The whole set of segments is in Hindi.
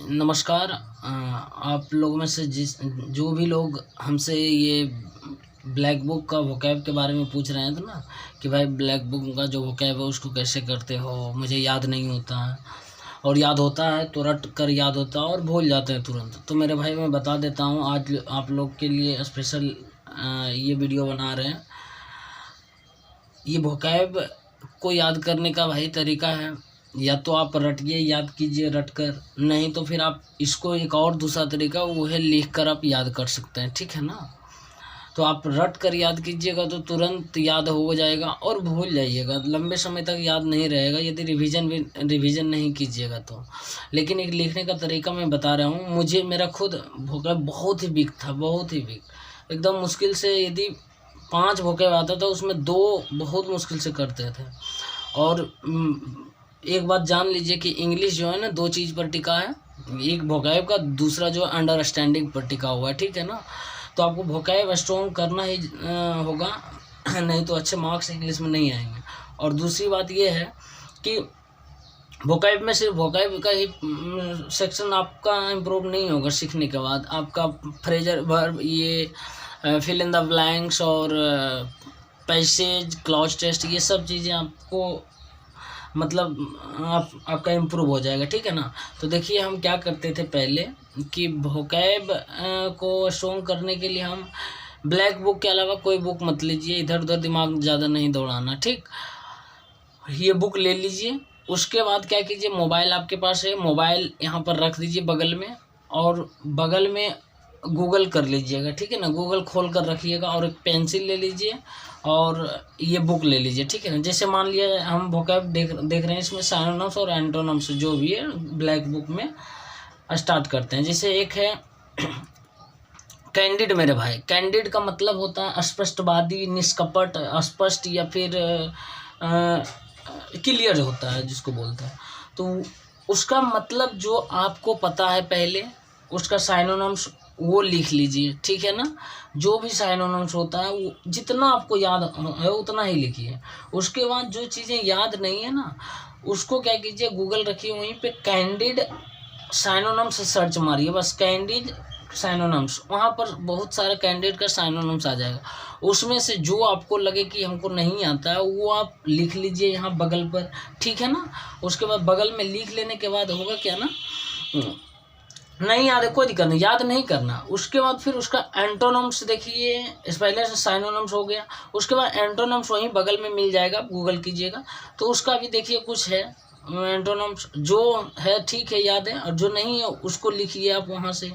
नमस्कार। आप लोगों में से जो भी लोग हमसे ये ब्लैक बुक का वोकैब के बारे में पूछ रहे हैं तो ना कि भाई ब्लैक बुक का जो वोकैब है उसको कैसे करते हो, मुझे याद नहीं होता है और याद होता है तो रट कर याद होता है और भूल जाते हैं तुरंत। तो मेरे भाई मैं बता देता हूँ, आज आप लोग के लिए स्पेशल ये वीडियो बना रहे हैं। ये वोकैब को याद करने का भाई तरीका है, या तो आप रटिए, याद कीजिए रट कर, नहीं तो फिर आप इसको एक और दूसरा तरीका वो है लिख कर आप याद कर सकते हैं, ठीक है ना। तो आप रट कर याद कीजिएगा तो तुरंत याद हो जाएगा और भूल जाइएगा, लंबे समय तक याद नहीं रहेगा यदि रिवीजन नहीं कीजिएगा तो। लेकिन एक लिखने का तरीका मैं बता रहा हूँ, मुझे मेरा खुद वोकैब बहुत ही वीक था, बहुत ही वीक, एकदम मुश्किल से यदि 5 वोकैब आता था उसमें 2 बहुत मुश्किल से करते थे। और एक बात जान लीजिए कि इंग्लिश जो है ना 2 चीज़ पर टिका है, एक वोकैब का, दूसरा जो अंडरस्टैंडिंग पर टिका हुआ है, ठीक है ना। तो आपको वोकैब स्ट्रॉन्ग करना ही होगा, नहीं तो अच्छे मार्क्स इंग्लिश में नहीं आएंगे। और दूसरी बात ये है कि वोकैब में सिर्फ वोकैब का ही सेक्शन आपका इम्प्रूव नहीं होगा, सीखने के बाद आपका फ्रेजर वर्ब, ये फिल इन द ब्लैंक्स और पैसेज, क्लॉज टेस्ट, ये सब चीज़ें आपको मतलब आपका इम्प्रूव हो जाएगा, ठीक है ना। तो देखिए हम क्या करते थे पहले कि वोकैब को स्ट्रॉन्ग करने के लिए हम ब्लैक बुक के अलावा कोई बुक मत लीजिए, इधर उधर दिमाग ज़्यादा नहीं दौड़ाना, ठीक। ये बुक ले लीजिए, उसके बाद क्या कीजिए, मोबाइल आपके पास है, मोबाइल यहाँ पर रख दीजिए बगल में, और बगल में गूगल कर लीजिएगा, ठीक है ना। गूगल खोल कर रखिएगा और एक पेंसिल ले लीजिए और ये बुक ले लीजिए, ठीक है ना। जैसे मान लिया हम वोकैब देख रहे हैं, इसमें साइनोनिम्स और एंटोनिम्स जो भी है ब्लैक बुक में स्टार्ट करते हैं। जैसे एक है कैंडिड मेरे भाई। कैंडिड का मतलब होता है स्पष्टवादी, निष्कपट, स्पष्ट, या फिर क्लियर होता है जिसको बोलते हैं। तो उसका मतलब जो आपको पता है पहले, उसका साइनोनिम्स वो लिख लीजिए, ठीक है ना। जो भी साइनोनिम्स होता है वो जितना आपको याद है उतना ही लिखिए। उसके बाद जो चीज़ें याद नहीं है ना, उसको क्या कीजिए, गूगल रखिए, वहीं पे कैंडिड साइनोनिम्स सर्च मारिए, बस कैंडिड साइनोनिम्स, वहाँ पर बहुत सारा कैंडिड का साइनोनिम्स आ जाएगा। उसमें से जो आपको लगे कि हमको नहीं आता है वो आप लिख लीजिए यहाँ बगल पर, ठीक है ना। उसके बाद बगल में लिख लेने के बाद होगा क्या ना, नहीं याद है कोई दिक्कत नहीं, याद नहीं करना। उसके बाद फिर उसका एंटोनिम्स देखिए, इस पहले से साइनोनिम्स हो गया, उसके बाद एंटोनिम्स वहीं बगल में मिल जाएगा, गूगल कीजिएगा तो उसका भी देखिए कुछ है एंटोनिम्स, जो है ठीक है याद है, और जो नहीं है उसको लिखिए आप वहाँ से,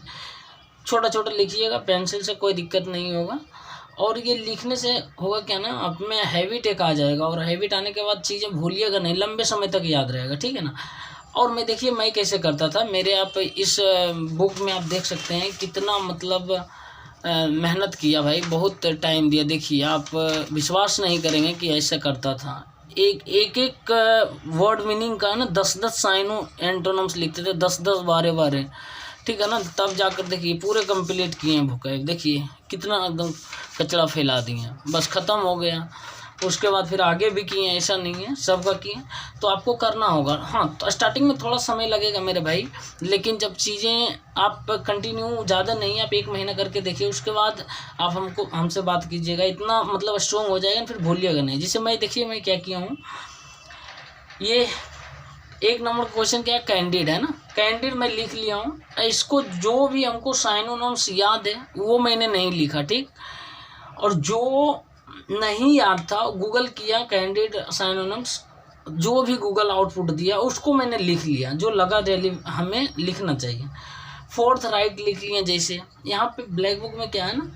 छोटा छोटा लिखिएगा पेंसिल से, कोई दिक्कत नहीं होगा। और ये लिखने से होगा क्या ना, आप में हैबिट एक आ जाएगा, और हैबिट आने के बाद चीज़ें भूलिएगा नहीं, लंबे समय तक याद रहेगा, ठीक है ना। और मैं देखिए मैं कैसे करता था, मेरे आप इस बुक में आप देख सकते हैं कितना मतलब मेहनत किया भाई, बहुत टाइम दिया। देखिए आप विश्वास नहीं करेंगे कि ऐसा करता था, एक वर्ड मीनिंग का ना 10-10 साइनो एंटोनिम्स लिखते थे, 10-10 12-12, ठीक है ना। तब जाकर देखिए पूरे कंप्लीट किए हैं वोकैब, देखिए कितना एकदम कचरा फैला दिए, बस ख़त्म हो गया। उसके बाद फिर आगे भी किए, ऐसा नहीं है सबका किए, तो आपको करना होगा। हाँ, तो स्टार्टिंग में थोड़ा समय लगेगा मेरे भाई, लेकिन जब चीज़ें आप कंटिन्यू, ज़्यादा नहीं, आप 1 महीना करके देखिए, उसके बाद आप हमसे बात कीजिएगा, इतना मतलब स्ट्रॉन्ग हो जाएगा, फिर भूलिएगा नहीं। जैसे मैं देखिए मैं क्या किया हूँ, ये 1 नंबर क्वेश्चन क्या है, कैंडिड है ना, कैंडिड मैं लिख लिया हूँ। इसको जो भी हमको साइनोनिम्स याद है वो मैंने नहीं लिखा, ठीक। और जो नहीं याद था गूगल किया कैंडिड साइनोनिम्स, जो भी गूगल आउटपुट दिया उसको मैंने लिख लिया, जो लगा हमें लिखना चाहिए। 4th राइट लिख लिया। जैसे यहाँ पे ब्लैक बुक में क्या है ना,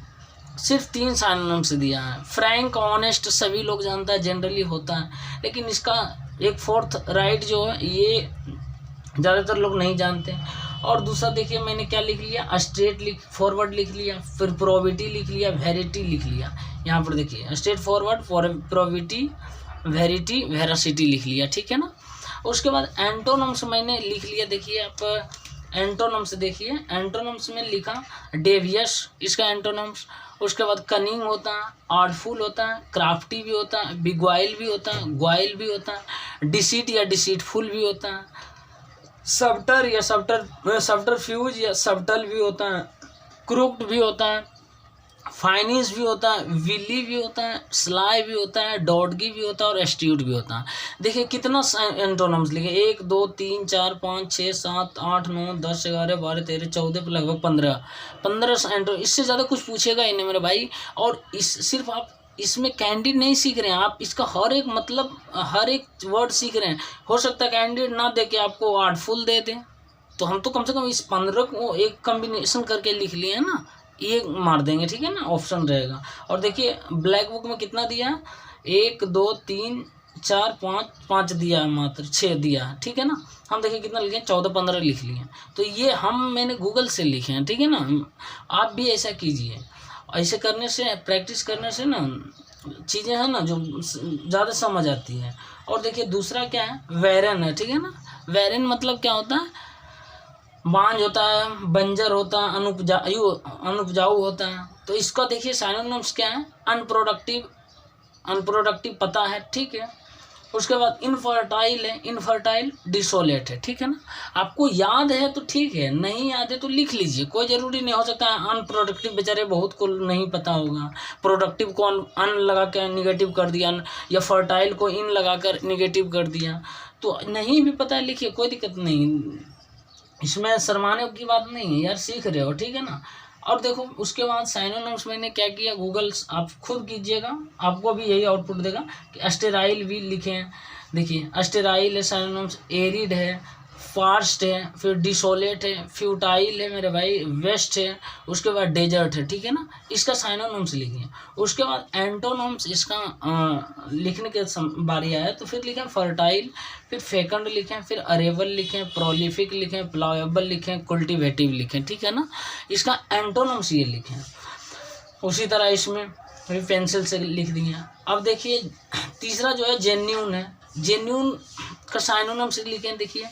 सिर्फ 3 साइनोनिम्स दिया है, फ्रैंक, ऑनेस्ट सभी लोग जानता है, जनरली होता है, लेकिन इसका एक 4th राइट जो है ये ज़्यादातर लोग नहीं जानते। और दूसरा देखिए मैंने क्या लिख लिया, स्ट्रेट फॉरवर्ड लिख लिया, फिर प्रोबेबिलिटी लिख लिया, वेरिटी लिख लिया। यहाँ पर देखिए straight forward, probability, verity, veracity लिख लिया, ठीक है ना। उसके बाद एंटोनिम्स मैंने लिख लिया, देखिए आप एंटोनिम्स देखिए, एंटोनिम्स में लिखा डेवियस, इसका एंटोनिम्स। उसके बाद कनिंग होता है, आर्टफुल होता है, क्राफ्टी भी होता है, बिग्वाइल भी होता है, ग्वाइल भी होता है, डिसीट या डिसीटफुल भी होता है, सबटर या सबटरफ्यूज या सबटल भी होता है, क्रूक्ड भी होता है, फाइनिस भी होता है, विली भी होता है, स्लाई भी होता है, डॉडगी भी होता है और एस्ट्यूट भी होता है। देखिए कितना एंटोनम्स लिखे, 1 2 3 4 5 6 7 8 9 10 11 12 13 14 पर लगभग 15 एंटो, इससे ज़्यादा कुछ पूछेगा ही नहीं मेरे भाई। और इस सिर्फ आप इसमें कैंडिड नहीं सीख रहे हैं, आप इसका हर एक मतलब हर एक वर्ड सीख रहे हैं। हो सकता है कैंडिड ना दे के आपको आर्टफुल दे दें, तो हम तो कम से कम इस 15 को एक कम्बिनेशन करके लिख लिए हैं ना, ये मार देंगे, ठीक है ना, ऑप्शन रहेगा। और देखिए ब्लैक बुक में कितना दिया है, 1 2 3 4 5 दिया है, मात्र 6 दिया है, ठीक है ना। हम देखिए कितना लिखे, 14 15 लिख लिए हैं। तो ये मैंने गूगल से लिखे हैं, ठीक है ना। आप भी ऐसा कीजिए, ऐसे करने से, प्रैक्टिस करने से ना चीज़ें हैं ना जो ज़्यादा समझ आती है। और देखिए दूसरा क्या है, वेरन है, ठीक है ना। वेरन मतलब क्या होता है, बांझ होता है, बंजर होता है, अनुपजाऊ होता है। तो इसका देखिए साइनोनिम्स क्या है, अनप्रोडक्टिव पता है, ठीक है। उसके बाद इनफर्टाइल है, इनफर्टाइल डिसोलेट है, ठीक है ना। आपको याद है तो ठीक है, नहीं याद है तो लिख लीजिए, कोई ज़रूरी नहीं। हो सकता है अनप्रोडक्टिव बेचारे बहुत को नहीं पता होगा, प्रोडक्टिव को अन लगा कर निगेटिव कर दिया, या फर्टाइल को इन लगा कर निगेटिव कर दिया, तो नहीं भी पता है लिखिए, कोई दिक्कत नहीं, इसमें शर्माने की बात नहीं है यार, सीख रहे हो, ठीक है ना। और देखो उसके बाद साइनोनिम्स मैंने क्या किया, गूगल आप खुद कीजिएगा, आपको भी यही आउटपुट देगा कि अस्टेराइल भी लिखे हैं। देखिए अस्टेराइल है साइनोनिम्स, एरिड है, फार्स्ट है, फिर डिसोलेट है, फ्यूटाइल है मेरे भाई, वेस्ट है, उसके बाद डेजर्ट है, ठीक है ना। इसका साइनोनिम्स लिखिए। उसके बाद एंटोनिम्स इसका लिखने के बारी आया तो फिर लिखें फर्टाइल, फिर फेकंड लिखें, फिर अरेबल लिखें, प्रोलिफिक लिखें, प्लायबल लिखें, कल्टिवेटिव लिखें, ठीक है ना। इसका एंटोनिम्स ये लिखें। उसी तरह इसमें फिर पेंसिल से लिख दिए। अब देखिए तीसरा जो है जेन्यून है, जेन्यून का साइनोनिम्स लिखें। देखिए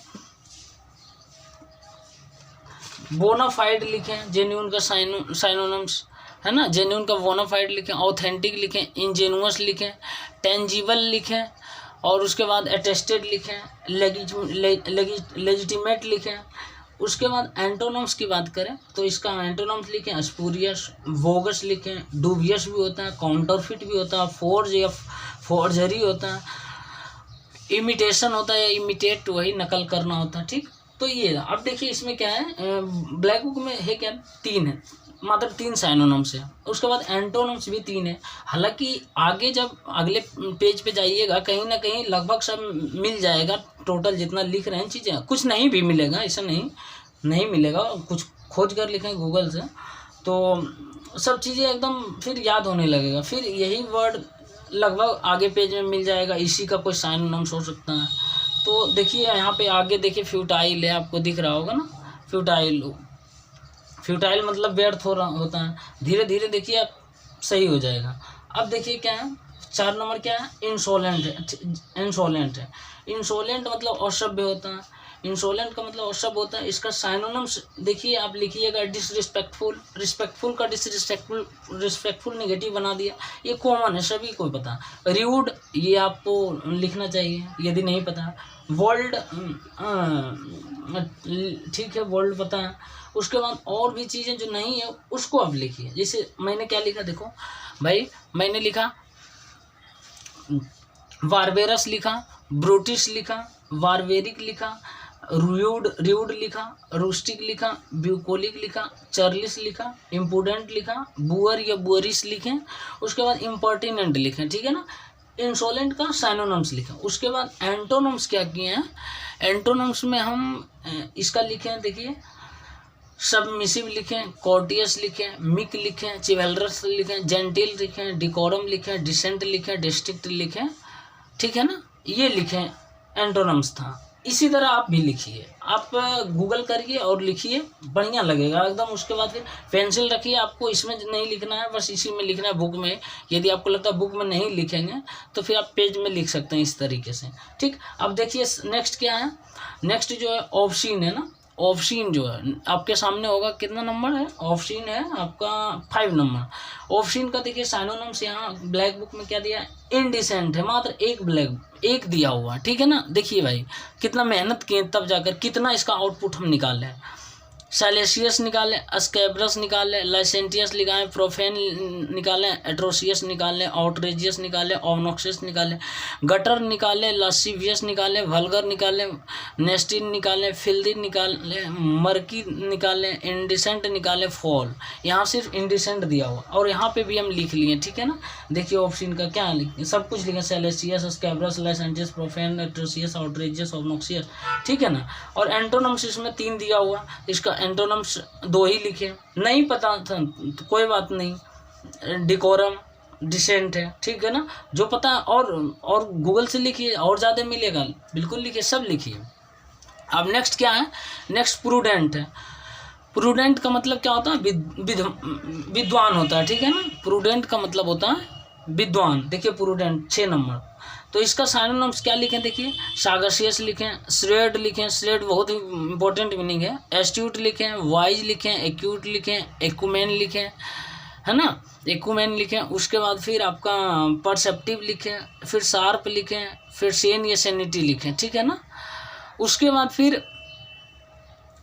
बोनाफाइड लिखें, जेन्यून का साइनोनिम्स है ना, जेन्यून का बोनाफाइड लिखें, ऑथेंटिक लिखें, इंजेनुअस लिखें, टेंजिबल लिखें, और उसके बाद अटेस्टेड लिखें, लेजिटिमेट लिखें। उसके बाद एंटोनिम्स की बात करें तो इसका एंटोनिम्स लिखें, स्पूरियस, बोगस लिखें, डूबियस भी होता है, काउंटरफिट भी होता है, फोर्ज या फोर्जरी होता है, इमिटेशन होता है, इमिटेट वही नकल करना होता है, ठीक। तो ये अब देखिए इसमें क्या है, ब्लैक बुक में है क्या, 3 है, मात्र 3 साइनोनिम्स है। उसके बाद एंटोनिम्स भी 3 है। हालांकि आगे जब अगले पेज पे जाइएगा कहीं ना कहीं लगभग सब मिल जाएगा, टोटल जितना लिख रहे हैं चीज़ें, कुछ नहीं भी मिलेगा, ऐसा नहीं मिलेगा, कुछ खोज कर लिखें गूगल से तो सब चीज़ें एकदम फिर याद होने लगेगा, फिर यही वर्ड लगभग आगे पेज में मिल जाएगा, इसी का कोई साइनोनिम्स हो सकता है। तो देखिए यहाँ पे आगे देखिए फ्यूटाइल है, आपको दिख रहा होगा ना, फ्यूटाइल मतलब व्यर्थ होता है। धीरे धीरे देखिए आप सही हो जाएगा। अब देखिए क्या है, 4 नंबर क्या है, इंसोलेंट है। इंसोलेंट मतलब असभ्य होता है, इंसोलेंट का मतलब असभ्य होता है। इसका साइनोनिम्स देखिए आप लिखिएगा, रिस्पेक्टफुल का रिस्पेक्टफुल नेगेटिव बना दिया, ये कॉमन है, सभी को पता है। र्यूड ये आपको लिखना चाहिए यदि नहीं पता। वर्ल्ड ठीक है, वर्ल्ड पता है। उसके बाद और भी चीज़ें जो नहीं है उसको आप लिखिए। जैसे मैंने क्या लिखा, देखो भाई मैंने लिखा बारबेरस लिखा, ब्रूटिश लिखा, बारबेरिक लिखा, र्यूड लिखा, रूस्टिक लिखा, ब्यूकोलिक लिखा, चर्लिस लिखा, इम्पुडेंट लिखा, बुअर या बुअरिस लिखें। उसके बाद इम्पर्टिनेंट लिखें, ठीक है ना। इंसोलेंट का साइनोनिम्स लिखा। उसके बाद एंटोनिम्स क्या किए हैं, एंटोनिम्स में हम इसका लिखें, देखिए सबमिसिव लिखें, कॉर्टियस लिखें, मिक लिखें, चिवेलरस लिखें, जेंटिल लिखें, डिकोरम लिखें, डिसेंट लिखें, डिस्ट्रिक्ट लिखें, ठीक है ना। ये लिखें एंटोनिम्स था। इसी तरह आप भी लिखिए, आप गूगल करिए और लिखिए, बढ़िया लगेगा एकदम। उसके बाद फिर पेंसिल रखिए, आपको इसमें नहीं लिखना है, बस इसी में लिखना है, बुक में। यदि आपको लगता है बुक में नहीं लिखेंगे तो फिर आप पेज में लिख सकते हैं इस तरीके से, ठीक। अब देखिए नेक्स्ट क्या है, नेक्स्ट जो है ऑब्सीन है ना, ऑप्शन जो है आपके सामने होगा, कितना नंबर है, ऑप्शन है आपका 5 नंबर। ऑप्शन का देखिए साइनोनिम्स यहाँ ब्लैक बुक में क्या दिया है, इनडिसेंट है, मात्र एक दिया हुआ है, ठीक है ना। देखिए भाई कितना मेहनत किए तब जाकर कितना इसका आउटपुट हम निकाले। सैलेसियस निकालें, स्कैब्रस निकालें, लाइसेंटियस निकालें, प्रोफेन निकालें, एट्रोसियस निकालें, आउटरेजियस निकालें, ऑब्नॉक्सियस निकालें, गटर निकालें, लासिवियस निकालें, वल्गर निकालें, नेस्टिन निकालें, फिल्दी निकालें, मर्की निकालें, इंडिसेंट निकालें, फॉल। यहाँ सिर्फ इंडिसेंट दिया हुआ और यहाँ पे भी हम लिख लिए, ठीक है ना। देखिए ऑप्शन का क्या लिखें, सब कुछ लिखें, सैलेसियस, स्कैब्रस, लाइसेंटियस, प्रोफेन, एट्रोसियस, आउटरेजियस, ऑब्नॉक्सियस, ठीक है ना। और एंटोनिम्स इसमें 3 दिया हुआ, इसका एंटोनिम्स 2 ही लिखे, नहीं पता था तो कोई बात नहीं, डिकोरम, डिसेंट है, ठीक है ना। जो पता है और गूगल से लिखिए और ज़्यादा मिलेगा, बिल्कुल लिखिए, सब लिखिए। अब नेक्स्ट क्या है, नेक्स्ट प्रूडेंट है। प्रूडेंट का मतलब क्या होता है, विद्वान होता है, ठीक है ना। प्रूडेंट का मतलब होता है विद्वान। देखिए प्रूडेंट 6 नंबर, तो इसका साइनोनिम्स क्या लिखें, देखिए सागसियस लिखें, श्रेड लिखें, श्रेड बहुत ही इंपॉर्टेंट मीनिंग है, एस्ट्यूट लिखें, वाइज लिखें, एक्यूट लिखें, एक्यूमेन लिखें, है ना, एक्यूमेन लिखें। उसके बाद फिर आपका परसेप्टिव लिखें, फिर शार्प लिखें, फिर सेन या सेनिटी लिखें, ठीक है ना। उसके बाद फिर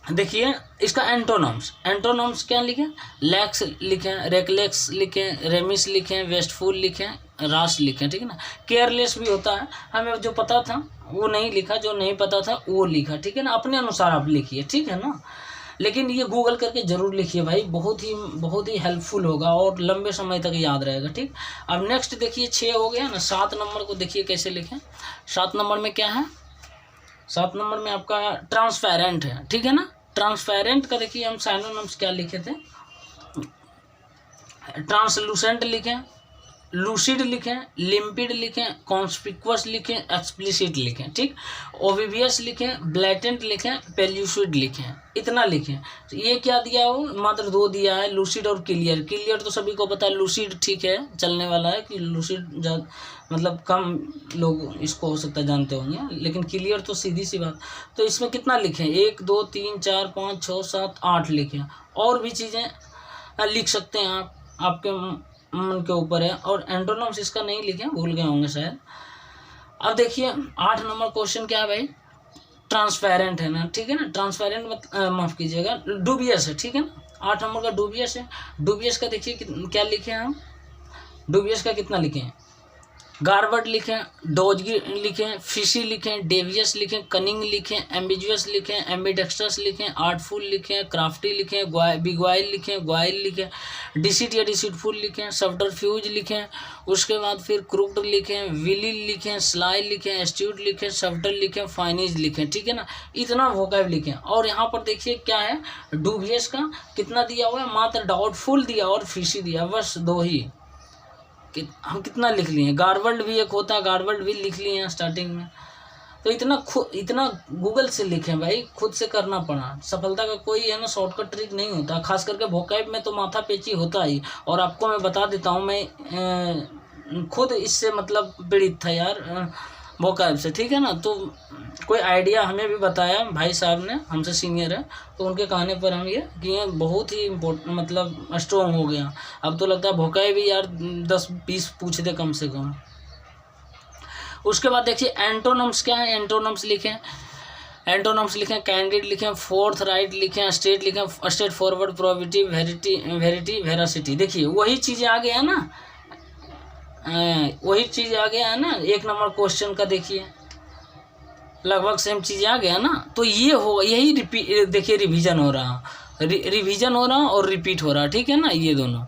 देखिए इसका एंटोनम्स क्या लिखें, लैक्स लिखें, रेकलेक्स लिखें, रेमिस लिखें, वेस्टफुल लिखें, रास लिखें, ठीक है ना। केयरलेस भी होता है, हमें जो पता था वो नहीं लिखा, जो नहीं पता था वो लिखा, ठीक है ना। अपने अनुसार आप लिखिए, ठीक है ना, लेकिन ये गूगल करके ज़रूर लिखिए भाई, बहुत ही हेल्पफुल होगा और लंबे समय तक याद रहेगा, ठीक। अब नेक्स्ट देखिए 6 हो गया ना, 7 नंबर को देखिए कैसे लिखें। 7 नंबर में क्या है, 7 नंबर में आपका ट्रांसपेरेंट है, ठीक है ना। ट्रांसपेरेंट का देखिए हम साइनोनिम्स क्या लिखे थे, ट्रांसलूसेंट लिखें, लूसिड लिखें, लिम्पिड लिखें, कॉन्स्पिक्वस लिखें, एक्सप्लिसिट लिखें, ठीक। ओविवियस लिखें, ब्लैटेंट लिखें, पेल्यूसिड लिखें, इतना लिखें। तो ये क्या दिया हो, मात्र 2 दिया है, लूसिड और क्लियर तो सभी को पता है, लूसिड ठीक है चलने वाला है, कि लूसिड मतलब कम लोग इसको हो सकता है जानते होंगे, लेकिन क्लियर तो सीधी सी बात। तो इसमें कितना लिखें, 1 2 3 4 5 6 7 8 लिखें, और भी चीज़ें लिख सकते हैं आप, आपके मन के ऊपर है। और एंटोनिम्स इसका नहीं लिखे, भूल गए होंगे शायद। अब देखिए 8 नंबर क्वेश्चन क्या है भाई, ट्रांसपेरेंट है ना, ठीक है ना। ट्रांसपेरेंट माफ़ कीजिएगा, डूबियस है, ठीक है ना। 8 नंबर का डूबियस है। डूबियस का देखिए क्या लिखे हैं हम, डूबियस का कितना लिखें, गार्वर्ड लिखें, डोजगी लिखें, फिशी लिखें, डेवियस लिखें, कनिंग लिखें, एम्बिजुअस लिखें, एम्बिडेक्स्ट्रस लिखें, आर्टफुल लिखें, क्राफ्टी लिखें, बिग्वाइल लिखें, ग्वाइल लिखें, डिसिट या डिसिटफुल लिखें, सब्टरफ्यूज लिखें। उसके बाद फिर क्रूक्ड लिखें, विली लिखें, स्लाई लिखें, एस्ट्यूट लिखें, सब्टर लिखें, फाइनीज लिखें, ठीक है ना। इतना वोकैब लिखें। और यहाँ पर देखिए क्या है, डूबियस का कितना दिया हुआ है, मात्र डाउटफुल दिया और फिशी दिया, बस 2 ही। हम कितना लिख लिए, गार्वर्ड भी एक होता है, गार्वर्ड भी लिख लिए हैं स्टार्टिंग में। तो इतना गूगल से लिखें भाई, खुद से करना पड़ा। सफलता का कोई है ना शॉर्टकट ट्रिक नहीं होता, खास करके वोकैब में तो माथा पेची होता ही। और आपको मैं बता देता हूँ, मैं खुद इससे मतलब पीड़ित था यार, वोकैब से, ठीक है ना। तो कोई आइडिया हमें भी बताया भाई साहब ने, हमसे सीनियर है, तो उनके कहने पर हम ये किए, बहुत ही मतलब स्ट्रॉन्ग हो गया। अब तो लगता है वोकैब भी यार 10-20 पूछ दे कम से कम। उसके बाद देखिए एंटोनिम्स क्या है, एंटोनिम्स लिखें, कैंडिड लिखें, फोर्थ राइट लिखें, स्ट्रेट लिखें, straight forward, probability, verity, veracity. देखिए वही चीज़ें आ गया है ना, वही चीज़ आ गया है ना। 1 नंबर क्वेश्चन का देखिए लगभग सेम चीज़ आ गया ना। तो ये हो, यही रिपीट, देखिए रिवीजन हो रहा, रिवीजन हो रहा और रिपीट हो रहा, ठीक है ना, ये दोनों।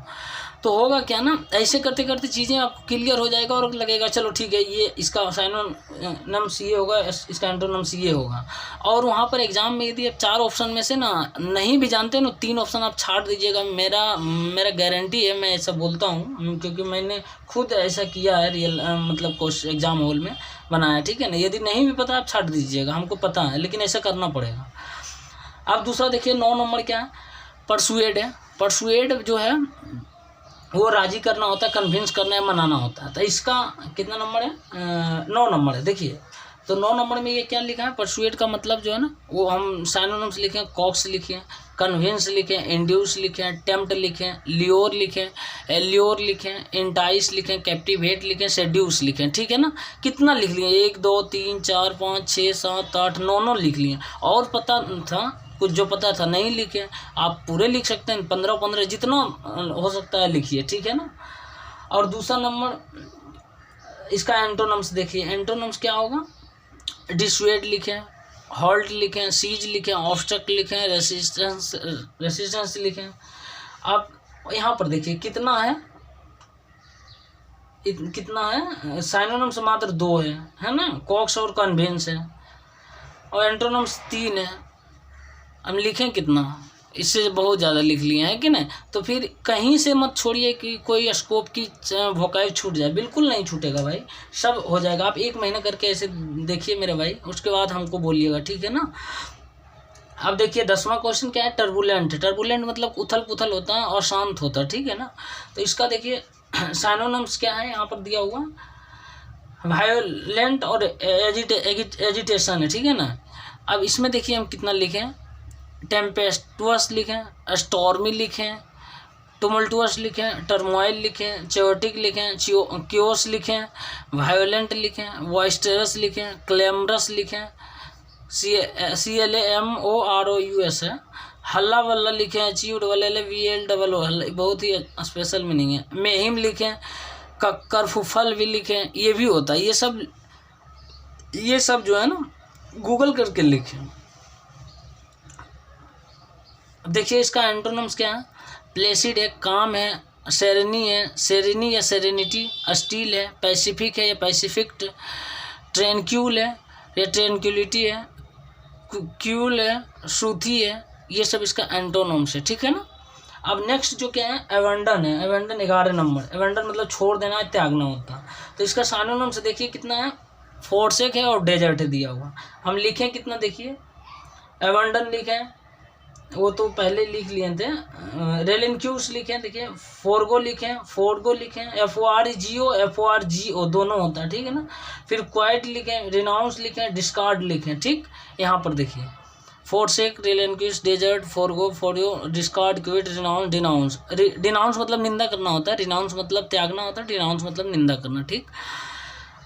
तो होगा क्या ना, ऐसे करते करते चीज़ें आपको क्लियर हो जाएगा और लगेगा चलो ठीक है, ये इसका साइनोनिम्स ये होगा, इसका एंटोनिम्स ये होगा। और वहाँ पर एग्जाम में यदि आप 4 ऑप्शन में से ना नहीं भी जानते ना, 3 ऑप्शन आप छाट दीजिएगा। मेरा गारंटी है, मैं ऐसा बोलता हूँ क्योंकि मैंने खुद ऐसा किया है, रियल मतलब क्वेश्चन एग्जाम हॉल में बनाया, ठीक है ना। यदि नहीं भी पता आप छाट दीजिएगा, हमको पता है, लेकिन ऐसा करना पड़ेगा। अब दूसरा देखिए 9 नंबर क्या है, परसुएड है। परसुएड जो है वो राजी करना होता है, कन्विंस करना है, मनाना होता है। तो इसका कितना नंबर है, 9 नंबर है। देखिए तो 9 नंबर में ये क्या लिखा है, परसुएट का मतलब जो है ना वो हम साइनोनिम्स लिखे हैं, कॉक्स लिखे हैं, कन्विंस लिखे हैं, इंड्यूस लिखे हैं, टेम्प्ट लिखे हैं, ल्योर लिखे हैं, एल्योर लिखे हैं, इंटाइस लिखे हैं, कैप्टिवेट लिखे हैं, सेड्यूस लिखे हैं, ठीक है ना। कितना लिख लिए, 1 2 3 4 5 6 7 8 9 लिख लिए। और पता था कुछ जो पता था नहीं लिखे, आप पूरे लिख सकते हैं, 15 जितना हो सकता है लिखिए, ठीक है ना। और दूसरा नंबर इसका एंटोनम्स देखिए, एंटोनम्स क्या होगा, डिसुएड लिखें, हॉल्ट लिखें, सीज लिखें, ऑब्स्ट्रक्ट लिखें, रेसिस्टेंस लिखें। आप यहाँ पर देखिए कितना है, कितना है, साइनोनिम्स मात्र 2 है ना, कॉक्स और कन्वेंस है, और एंटोनिम्स 3 है। हम लिखें कितना, इससे बहुत ज़्यादा लिख लिए हैं कि नहीं। तो फिर कहीं से मत छोड़िए कि कोई स्कोप की वोकैब छूट जाए, बिल्कुल नहीं छूटेगा भाई, सब हो जाएगा। आप 1 महीना करके ऐसे देखिए मेरे भाई, उसके बाद हमको बोलिएगा, ठीक है ना। अब देखिए 10वां क्वेश्चन क्या है, टर्बुलेंट। टर्बुलेंट मतलब उथल पुथल होता है और शांत होता है, ठीक है ना। तो इसका देखिए साइनोनिम्स क्या है, यहाँ पर दिया हुआ वायोलेंट और एजिटेशन है, ठीक है ना। अब इसमें देखिए हम कितना लिखें, टेम्पेस्टुअस लिखें, स्टॉर्मी लिखें, टुमल्टुअस लिखें, टर्मोइल लिखें, चोटिक लिखें, क्योस लिखें, वायोलेंट लिखें, वॉइस्टरस लिखें, क्लेमरस लिखें, CLAMOROUS है, हल्ला वल्ला लिखें, च्यूड वल्ले VLOO हल्ला, बहुत ही स्पेशल मीनिंग है। मेहिम लिखें, कर्फुफल भी लिखें, ये भी होता है। ये सब जो है ना गूगल करके लिखें। देखिए इसका एंटोनिम्स क्या है, प्लेसिड है, काम है, सेरेनी है, सेरेनी या सेरेनिटी, स्टील है, पैसिफिक है या पैसिफिक्ट, ट्रेंक्यूल है या ट्रेंक्युलिटी है, क्यूल है, श्रुति है, ये सब इसका एंटोनिम्स है, ठीक है ना। अब नेक्स्ट जो क्या है, एवेंडन है। एवेंडन 11 नंबर, एवेंडन मतलब छोड़ देना, त्यागना होता है। तो इसका साइनोनिम्स देखिए कितना है, फोर्सेक है और डेजर्ट है दिया हुआ। हम लिखें कितना, देखिए एवेंडन लिखें, वो तो पहले लिख लिए थे, रेलिनक्यूस लिखें, देखिए फोरगो लिखें, फोरगो लिखें, FORGO दोनों होता है, ठीक है ना। फिर क्वाइट लिखें, रिनाउंस लिखें, डिस्कार्ड लिखें, ठीक। यहाँ पर देखिए forsake, relinquish, desert, forgo, forego, discard, quit, renounce, denounce. Denounce मतलब निंदा करना होता है, रिनाउंस मतलब त्यागना होता है, डिनाउंस मतलब निंदा करना, ठीक।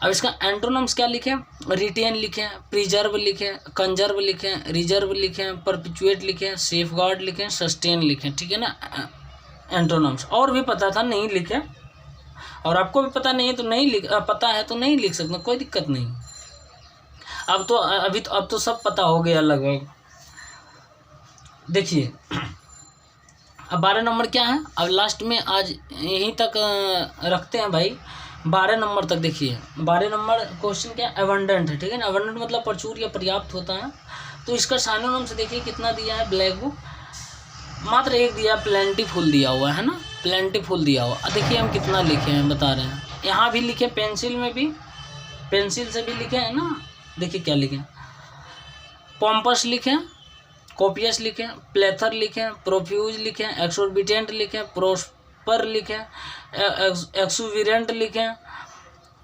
अब इसका एंटोनिम्स क्या लिखें, रिटेन लिखें, प्रिजर्व लिखें, कंजर्व लिखें, रिजर्व लिखें, परपिचुएट लिखें, सेफगार्ड लिखें, सस्टेन लिखें, ठीक है ना एंटोनिम्स। और भी पता था नहीं लिखे, और आपको भी पता नहीं है तो नहीं पता है तो नहीं लिख सकते, कोई दिक्कत नहीं। अब तो सब पता हो गया लगभग। देखिए अब 12 नंबर क्या है, अब लास्ट में आज यहीं तक रखते हैं भाई। 12 नंबर तक देखिए, 12 नंबर क्वेश्चन क्या, एबंडेंट है, ठीक है ना। एबंडेंट मतलब प्रचुर या पर्याप्त होता है। तो इसका साइनोनिम्स देखिए कितना दिया है, ब्लैक बुक मात्र 1 दिया, प्लेंटीफुल दिया हुआ है ना, प्लेंटीफुल दिया हुआ। देखिए हम कितना लिखे हैं बता रहे हैं, यहाँ भी लिखे, पेंसिल में भी, पेंसिल से भी लिखे हैं ना। देखिए क्या लिखे, पॉम्पस लिखें, कॉपियस लिखें, प्लेथर लिखें, प्रोफ्यूज लिखें, एक्सोर्बिटेंट लिखें, प्रोस्पर लिखें, एक्सुविरेंट लिखें,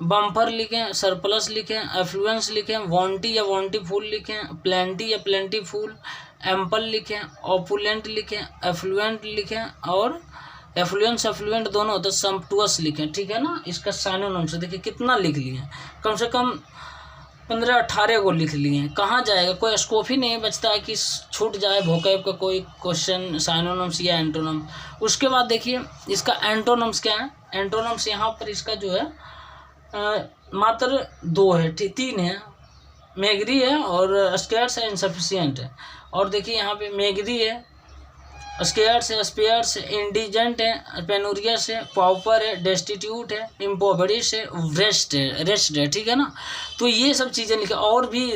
बम्पर लिखें, सरप्लस लिखें, एफ्लुएंस लिखें, वांटी या वांटीफुल लिखें, प्लेंटी या प्लेंटीफुल, एम्पल लिखें, ऑपुलेंट लिखें, एफ्लुएंट लिखें, और एफ्लुएंस एफ्लुएंट दोनों होते हैं, सम्पटुअस लिखें, ठीक है ना। इसका साइनोनिम्स देखिए कितना लिख लिए, कम से कम 15-18 को लिख लिए हैं। कहाँ जाएगा, कोई स्कोप ही नहीं बचता है कि छूट जाए वोकैब का कोई क्वेश्चन, साइनोनिम्स या एंटोनिम्स। उसके बाद देखिए इसका एंटोनिम्स क्या है, एंटोनिम्स यहाँ पर इसका जो है मात्र 2 है, 3 है, मेगरी है और स्केयर्स है, इनसफिशिएंट है। और देखिए यहाँ पे मेगरी है, स्केयर्स है, स्पेयर्स है, इंडिजेंट है, पेनूरियस है, पॉपर है, डेस्टिट्यूट है, इम्पोवरिश है, रेस्ट है, ठीक है ना। तो ये सब चीज़ें लिखे, और भी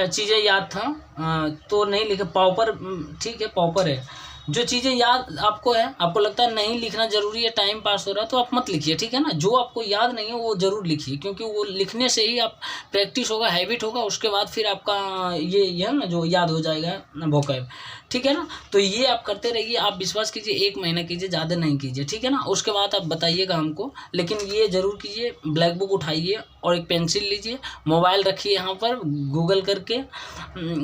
चीज़ें याद था तो नहीं लिखे। पॉपर ठीक है, पॉपर है, जो चीज़ें याद आपको है, आपको लगता है नहीं लिखना ज़रूरी है, टाइम पास हो रहा है, तो आप मत लिखिए, ठीक है ना। जो आपको याद नहीं है वो ज़रूर लिखिए, क्योंकि वो लिखने से ही आप प्रैक्टिस होगा, हैबिट होगा, उसके बाद फिर आपका ये है ना जो याद हो जाएगा वोकैब, ठीक है ना। तो ये आप करते रहिए, आप विश्वास कीजिए 1 महीना कीजिए, ज़्यादा नहीं कीजिए, ठीक है ना। उसके बाद आप बताइएगा हमको, लेकिन ये ज़रूर कीजिए, ब्लैक बुक उठाइए और एक पेंसिल लीजिए, मोबाइल रखिए यहाँ पर, गूगल करके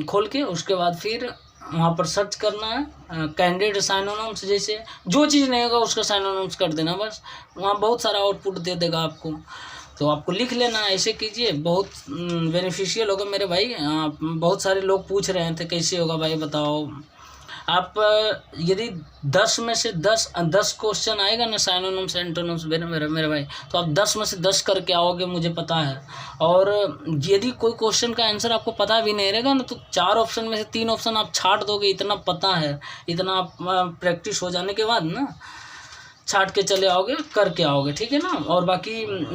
खोल के, उसके बाद फिर वहाँ पर सर्च करना है कैंडिडेट साइनोनिम्स, जैसे जो चीज़ नहीं होगा उसका साइनोनिम्स कर देना बस, वहाँ बहुत सारा आउटपुट दे देगा आपको। तो आपको लिख लेना, ऐसे कीजिए, बहुत बेनिफिशियल होगा मेरे भाई। बहुत सारे लोग पूछ रहे थे कैसे होगा भाई बताओ। आप यदि 10 में से 10 क्वेश्चन आएगा ना साइनोनिम्स एंटोनिम्स मेरे भाई, तो आप 10 में से 10 करके आओगे, मुझे पता है। और यदि कोई क्वेश्चन का आंसर आपको पता भी नहीं रहेगा ना, तो 4 ऑप्शन में से 3 ऑप्शन आप छाट दोगे, इतना पता है, इतना प्रैक्टिस हो जाने के बाद ना छाट के चले आओगे, करके आओगे, ठीक है ना। और बाकी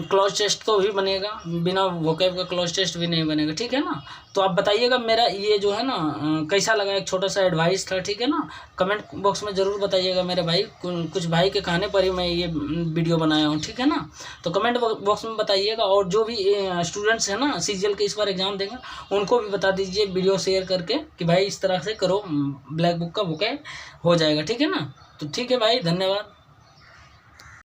क्लॉज टेस्ट तो भी बनेगा, बिना वोकैब का क्लॉज टेस्ट भी नहीं बनेगा, ठीक है ना। तो आप बताइएगा मेरा ये जो है ना कैसा लगा, एक छोटा सा एडवाइस था, ठीक है ना। कमेंट बॉक्स में ज़रूर बताइएगा मेरे भाई, कुछ भाई के कहने पर ही मैं ये वीडियो बनाया हूँ, ठीक है ना। तो कमेंट बॉक्स में बताइएगा, और जो भी स्टूडेंट्स हैं ना CGL के इस बार एग्ज़ाम देंगे, उनको भी बता दीजिए वीडियो शेयर करके कि भाई इस तरह से करो, ब्लैक बुक का वोकैब हो जाएगा, ठीक है ना। तो ठीक है भाई, धन्यवाद।